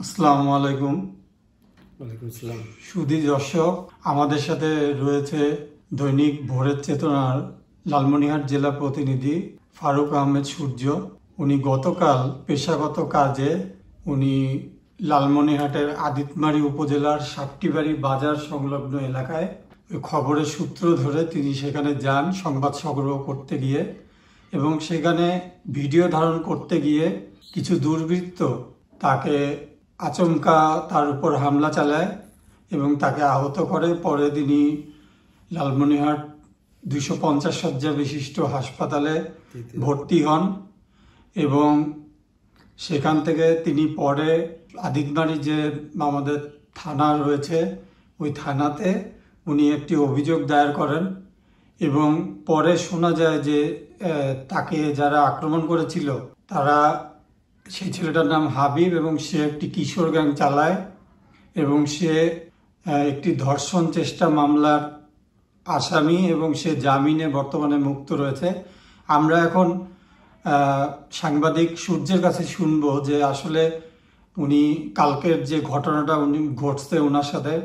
আসসালামু আলাইকুম। ওয়ালাইকুম আসসালাম। সুধী দর্শক, আমাদের সাথে রয়েছে দৈনিক ভোরের চেতনার লালমনিরহাট জেলা প্রতিনিধি ফারুক আহমেদ সূর্য। উনি গতকাল পেশাগত কাজে লালমনিরহাটের আদিতমারী উপজেলার সাপটিবাড়ি বাজার সংলগ্ন এলাকায় ওই খবরের সূত্র ধরে তিনি সেখানে যান সংবাদ সংগ্রহ করতে গিয়ে, এবং সেখানে ভিডিও ধারণ করতে গিয়ে কিছু দুর্বৃত্ত তাকে আচমকা তার উপর হামলা চালায় এবং তাকে আহত করে। পরে তিনি লালমনিরহাট 250 শয্যা বিশিষ্ট হাসপাতালে ভর্তি হন এবং সেখান থেকে তিনি পরে আদিতমারী যে আমাদের থানা রয়েছে ওই থানাতে উনি একটি অভিযোগ দায়ের করেন। এবং পরে শোনা যায় যে তাকে যারা আক্রমণ করেছিল তারা, সেই ছেলেটার নাম হাবিব এবং সে একটি কিশোর গ্যাং চালায় এবং সে একটি ধর্ষণ চেষ্টা মামলার আসামি এবং সে জামিনে বর্তমানে মুক্ত রয়েছে। আমরা এখন সাংবাদিক সূর্যের কাছে শুনবো যে আসলে উনি কালকের যে ঘটনাটা ঘটছে ওনার সাথে,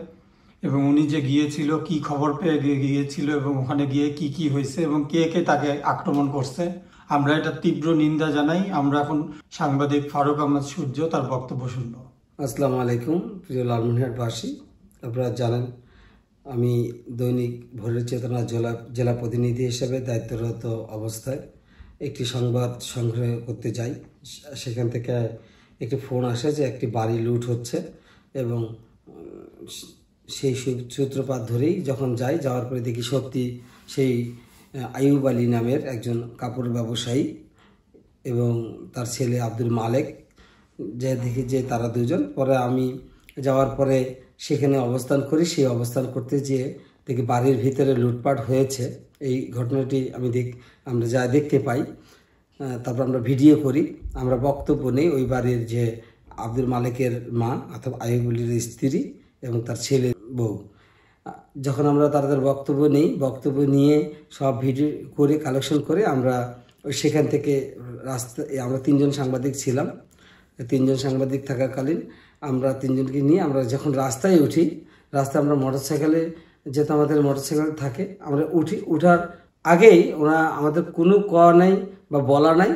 এবং উনি যে গিয়েছিল কি খবর পেয়ে গিয়েছিল এবং ওখানে গিয়ে কি কি হয়েছে এবং কে কে তাকে আক্রমণ করছে, আমরা এটা তীব্র নিন্দা জানাই। আমরা এখন সাংবাদিক ফারুক আহমেদ সূর্য তার বক্তব্য শুনব। আসসালামু আলাইকুম প্রিয় লালমনিরহাটবাসী। আপনারা জানেন আমি দৈনিক ভোরের চেতনা জেলা প্রতিনিধি হিসেবে দায়িত্বরত অবস্থায় একটি সংবাদ সংগ্রহ করতে যাই। সেখান থেকে একটি ফোন আসে যে একটি বাড়ি লুট হচ্ছে, এবং সেই সূত্রপাত ধরেই যখন যাওয়ার পরে দেখি সত্যি সেই আইয়ুব আলী নামের একজন কাপড় ব্যবসায়ী এবং তার ছেলে আব্দুল মালেক, যে দেখি যে তারা দুজন। পরে আমি যাওয়ার পরে সেখানে অবস্থান করি। সেই অবস্থান করতে যেয়ে দেখি বাড়ির ভিতরে লুটপাট হয়েছে। এই ঘটনাটি আমরা যা দেখতে পাই, তারপর আমরা ভিডিও করি, আমরা বক্তব্য নেই ওই বাড়ির যে আব্দুল মালেকের মা অথবা আইয়ুব আলীর স্ত্রী এবং তার ছেলে বউ। যখন আমরা তাদের বক্তব্য নিয়ে সব ভিডিও করে কালেকশন করে আমরা সেখান থেকে আমরা 3 জন সাংবাদিক ছিলাম। 3 জন সাংবাদিক থাকাকালীন আমরা 3 জনকে নিয়ে আমরা যখন রাস্তায় উঠি, রাস্তায় আমরা মোটরসাইকেলে যেহেতু আমাদের মোটরসাইকেল থাকে, আমরা উঠার আগেই ওরা আমাদের কোনো কওয়া নাই বা বলা নাই,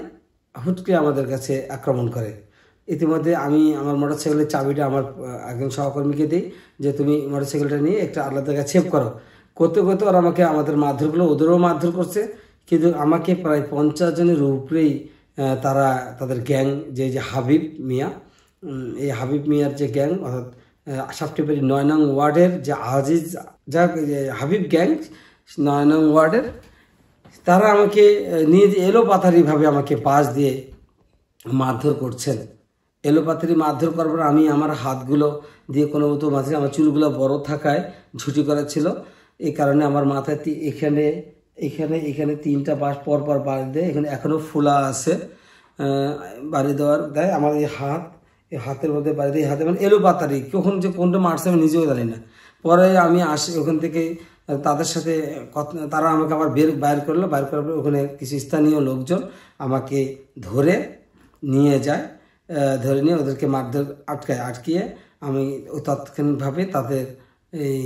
হুটকে আমাদের কাছে আক্রমণ করে। ইতিমধ্যে আমি আমার মোটরসাইকেলের চাবিটা আমার একজন সহকর্মীকে দিই যে তুমি মোটরসাইকেলটা নিয়ে একটা আলাদা জায়গায় সেভ করতে ওরা আমাদের মারধরগুলো, ওদেরও মারধর করছে। কিন্তু আমাকে প্রায় 50 জনের উপরেই তাদের গ্যাং, যে হাবিব মিয়া, এই হাবিব মিয়ার যে গ্যাং অর্থাৎ সাপটিবাড়ি 9 নং ওয়ার্ডের যে আজিজ হাবিব গ্যাং 9 নং ওয়ার্ডের, তারা আমাকে এলোপাথারিভাবে আমাকে পাশ দিয়ে মারধর করছেন। এলোপাথারি মারধর করার পর আমি আমার হাতগুলো দিয়ে কোনো মতো মাঝে আমার চুলগুলো বড় থাকায় ঝুঁটি করা ছিল, এই কারণে আমার মাথায় এখানে 3টা বাঁশ পরপর বাড়ি দেয়। এখানে এখনও ফোলা আছে, বাড়ি দেয় আমার এই হাতের মধ্যে বাড়ি দেয়। হাতে মানে এলোপাতারি, কখন যে কোনটা মারছে আমি নিজেও জানি না। পরে আমি আসি ওখান থেকে, তাদের সাথে তারা আমাকে আবার বাইর করলো। বাইর করার পর ওখানে কিছু স্থানীয় লোকজন আমাকে ধরে নিয়ে যায়। ধরে নিয়ে ওদেরকে মারধর আটকিয়ে আমি তাৎক্ষণিকভাবে তাদের এই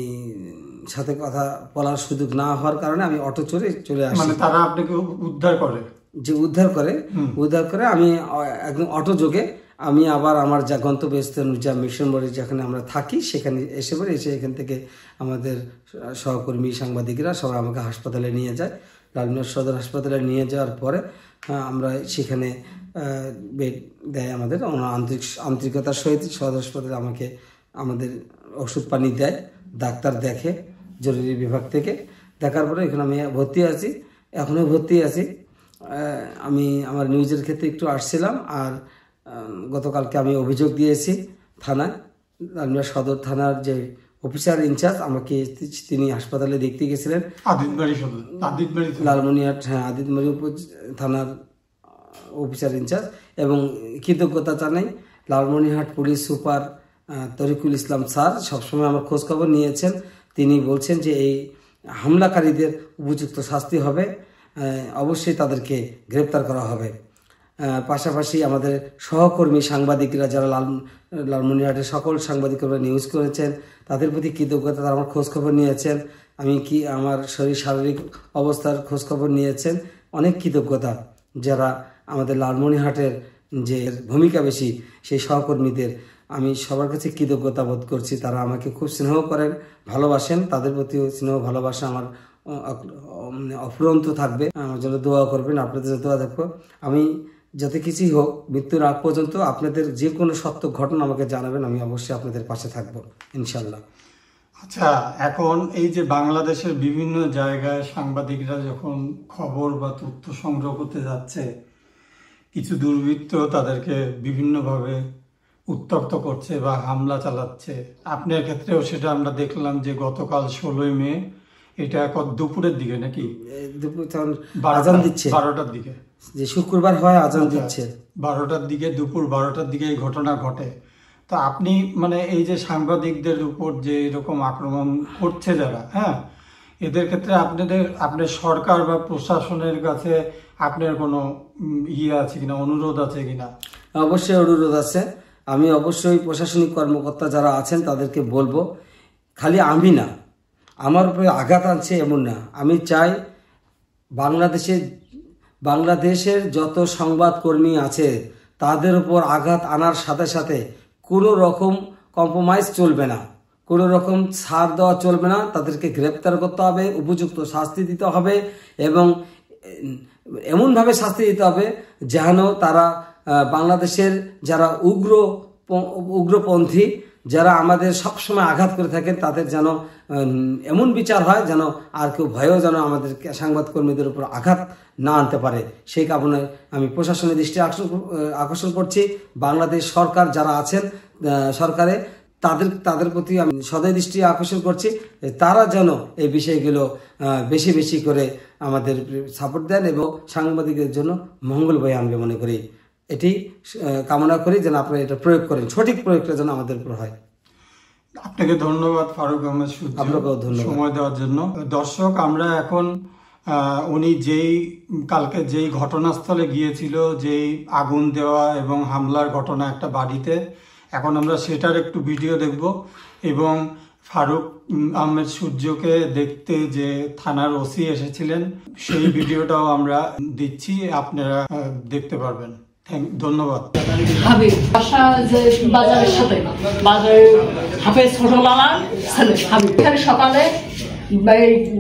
সাথে কথা বলার সুযোগ না হওয়ার কারণে আমি অটো চলে আসি। মানে তারা আপনাকে উদ্ধার করে আমি একদম অটো যোগে আমি আবার আমার যা গন্তব্যস্থান, যা মিশন বাড়ি যেখানে আমরা থাকি সেখানে এসে এখান থেকে আমাদের সহকর্মী সাংবাদিকরা সবাই আমাকে হাসপাতালে নিয়ে যায়। লালমনিরহাট সদর হাসপাতালে নিয়ে যাওয়ার পরে আমরা সেখানে বেড দেয় আমাদের আন্তরিকতার সহিত। সদর হাসপাতালে আমাদের ওষুধ পানি দেয়, ডাক্তার দেখে জরুরি বিভাগ থেকে। দেখার পরে এখানে আমি এখনও ভর্তি আছি। আমি আমার নিউজের ক্ষেত্রে একটু আসছিলাম, আর গতকালকে আমি অভিযোগ দিয়েছি থানায়। লালমনিরহাট সদর থানার যে অফিসার ইনচার্জ আমাকে তিনি হাসপাতালে দেখতে গেছিলেন, লালমনিরহাট আদিতমারী থানার অফিসার ইনচার্জ, এবং কৃতজ্ঞতা জানাই লালমনিরহাট পুলিশ সুপার তরিকুল ইসলাম স্যার সবসময় আমার খোঁজখবর নিয়েছেন। তিনি বলছেন যে এই হামলাকারীদের উপযুক্ত শাস্তি হবে, অবশ্যই তাদেরকে গ্রেপ্তার করা হবে। পাশাপাশি আমাদের সহকর্মী সাংবাদিকরা যারা লালমনিরহাটের সকল সাংবাদিকরা নিউজ করেছেন তাদের প্রতি কৃতজ্ঞতা, তারা আমার খোঁজখবর নিয়েছেন, আমার শারীরিক অবস্থার খোঁজখবর নিয়েছেন, অনেক কৃতজ্ঞতা যারা আমাদের লালমনিরহাটের যে ভূমিকা বেশি সেই সহকর্মীদের আমি সবার কাছে কৃতজ্ঞতা বোধ করছি। তারা আমাকে খুব স্নেহ করেন, ভালোবাসেন, তাদের প্রতিও স্নেহ ভালোবাসা আমার অফুরন্ত থাকবে। আমার জন্য দোয়া করবেন, আপনাদের জন্য দোয়া থাকবো। আমি যাতে কিছুই হোক মৃত্যুর আগ পর্যন্ত আপনাদের যে কোনো সত্য ঘটনা আমাকে জানাবেন, আমি অবশ্যই আপনাদের পাশে থাকবো ইনশাল্লাহ। আচ্ছা, এখন এই যে বাংলাদেশের বিভিন্ন জায়গায় সাংবাদিকরা যখন খবর বা তথ্য সংগ্রহ করতে যাচ্ছে, কিছু দুর্বৃত্ত তাদেরকে বিভিন্নভাবে উত্ত্যক্ত করছে বা হামলা চালাচ্ছে। আপনার ক্ষেত্রেও সেটা আমরা দেখলাম যে গতকাল 16ই মে, এটা দুপুরের দিকে নাকি দুপুর আজান দিচ্ছে 12টার দিকে, যে শুক্রবার হয় আজান দিচ্ছে 12টার দিকে, দুপুর 12টার দিকে এই ঘটনা ঘটে। তো আপনি মানে এই যে সাংবাদিকদের উপর যে এরকম আক্রমণ করছে যারা, হ্যাঁ, এদের ক্ষেত্রে আপনার সরকার বা প্রশাসনের কাছে আপনার কোনো আছে কিনা, অনুরোধ আছে কিনা? অবশ্যই অনুরোধ আছে। আমি অবশ্যই প্রশাসনিক কর্মকর্তা যারা আছেন তাদেরকে বলবো, খালি আমি না, আমার উপরে আঘাত আনছে এমন না। আমি চাই বাংলাদেশের যত সংবাদকর্মী আছে তাদের উপর আঘাত আনার সাথে সাথে কোনো রকম কম্প্রোমাইজ চলবে না, কোনো রকম ছাড় দেওয়া চলবে না। তাদেরকে গ্রেপ্তার করতে হবে, উপযুক্ত শাস্তি দিতে হবে এবং এমনভাবে শাস্তি দিতে হবে যেন তারা বাংলাদেশের যারা উগ্রপন্থী যারা আমাদের সবসময় আঘাত করে থাকেন তাদের যেন এমন বিচার হয় যেন আর কেউ ভয়েও যেন আমাদের সাংবাদকর্মীদের উপর আঘাত না আনতে পারে। সেই কারণে আমি প্রশাসনের দৃষ্টি আকর্ষণ করছি। বাংলাদেশ সরকার যারা আছেন সরকারে তাদের প্রতি আমি সদয় দৃষ্টি আকর্ষণ করছি, তারা যেন এই বিষয়গুলো বেশি বেশি করে আমাদের সাপোর্ট দেন এবং সাংবাদিকদের জন্য মঙ্গল বয়ে আনবে মনে করি। এটি কামনা করি যেন আপনারা এটা প্রয়োগ করেন, সঠিক প্রয়োগটা যেন আমাদের উপর হয়। আপনাকে ধন্যবাদ ফারুক আহমেদ সূর্য, আপনাকেও ধন্যবাদ সময় দেওয়ার জন্য। দর্শক, আমরা এখন উনি কালকে যেই ঘটনাস্থলে গিয়েছিল, যেই আগুন দেওয়া এবং হামলার ঘটনা একটা বাড়িতে, এখন আমরা সেটার একটু ভিডিও দেখব এবং ফারুক আহমেদ সূর্যকে দেখতে যে থানার ওসি এসেছিলেন সেই ভিডিওটাও আমরা দিচ্ছি, আপনারা দেখতে পারবেন। ধন্যবাদ। হাবিব বাসা যে বাজারের সাথে বাজারের হাফেজ ছোটলালার ছেলে হাবিব, এখানে সকালে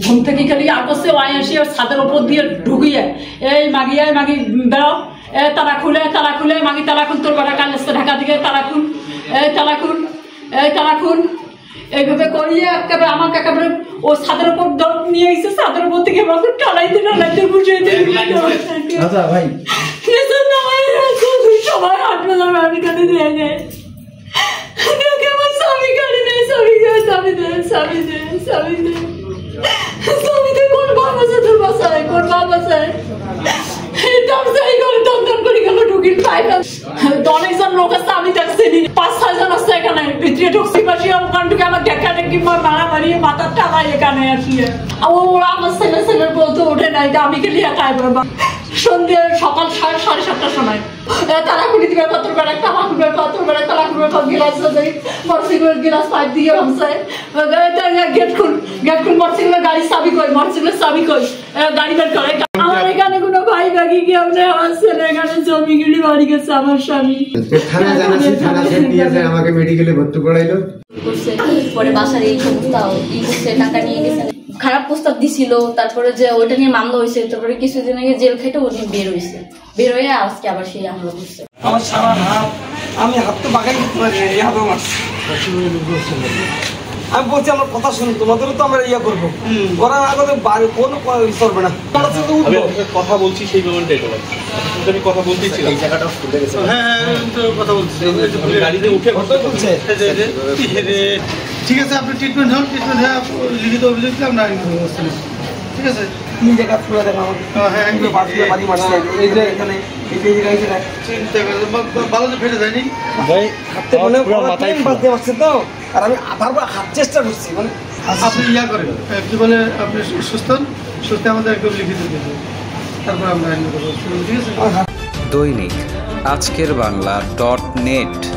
ঘুম থেকে খালি আটছে ওয়াই আসি ছাদের ওপর দিয়ে ঢুকিয়ে এই মাগি বেরো, তালা খুলে মাগি তালা খুল, তোর বেড়া কাল ঢাকা দিকে তালা খুল এইভাবে করিয়ে একেবারে আমাকে একেবারে ও ছাদের উপর নিয়ে এসে ছাদের উপর থেকে আমাকে টালাই দিল, বসিয়ে ভাই সবাই হাঁটবে আমি কানে দিয়ে যায় আমার স্বামী গাড়ি নেই, স্বামী দে কোন বাপ আছে তোর বাসায়, কোন বাপ আছে অনেকজন লোক আছে, আমি দেখছি 5-6 জন আছে এখানে ভিতরে ঢুকছি পাশি ওখান থেকে আমার দেখা দেখি মারামারি মাথার টাকায় এখানে আসিয়ে ওরা আমার ছেলের বলতে ওঠে নাই, আমি গেলি একাই সন্ধ্যে সকাল 7:30টার সময় তারা কুড়ি দিবে কত বেড়া তালা খুবে কত বেড়া তালা খুবে কত গিলাস মরসিগুলোর গিলাস পাইপ দিয়ে ভাবছে গেট খুল মরসিগুলোর গাড়ির চাবি কই গাড়ি বের করে। আমার এখানে কোনো ভাই বাকি কেউ নেই, আমার ছেলে এখানে জমি গিলি বাড়ি গেছে আমার স্বামী। আমাকে মেডিকেলে ভর্তি করাইলো, পরে বাসার এই সমস্ত টাকা নিয়ে গেছে, খারাপ প্রস্তাব দিছিল, তারপরে যে ওইটা নিয়ে মামলা হয়েছে, তারপরে কিছুদিন আগে জেল খাইতে ওই বের হয়েছে, বের হয়ে আজকে আবার সেই হামলা করছে। আমার সারা হাত, আমি হাত তো বাগাই করতে পারি, আমি বলছি আমার কথা শুনুন, তোমাদেরও তো আমরা ইয়া করবো, ওরা আগতে কোনো করবে না। কথা বলছি সেই মোমেন্টে আমি কথা বলতেছিলাম, এই জায়গাটা খুলে গেছে। হ্যাঁ কথা বলছি, গাড়িতে উঠে কথা বলছে। ঠিক আছে, আপনি ট্রিটমেন্ট হন, লিখিত অভিযোগ আমরা ঠিক আছে। তিন জায়গা খুলে দেন আমাকে, হ্যাঁ বাড়ি মারছে এই যে এখানে চিন্তা করে ভালো তো ফেটে যায়নি ভাই, হাতে মনে মাথায় বাঁধতে পারছে তো, আর আমি বারবার হাত চেষ্টা করছি। মানে আপনি ইয়া করেন কি বলে, আপনি সুস্থ আমাদের একদম লিখিত দিতে, তারপর আমরা ঠিক আছে। দৈনিক আজকের বাংলা .net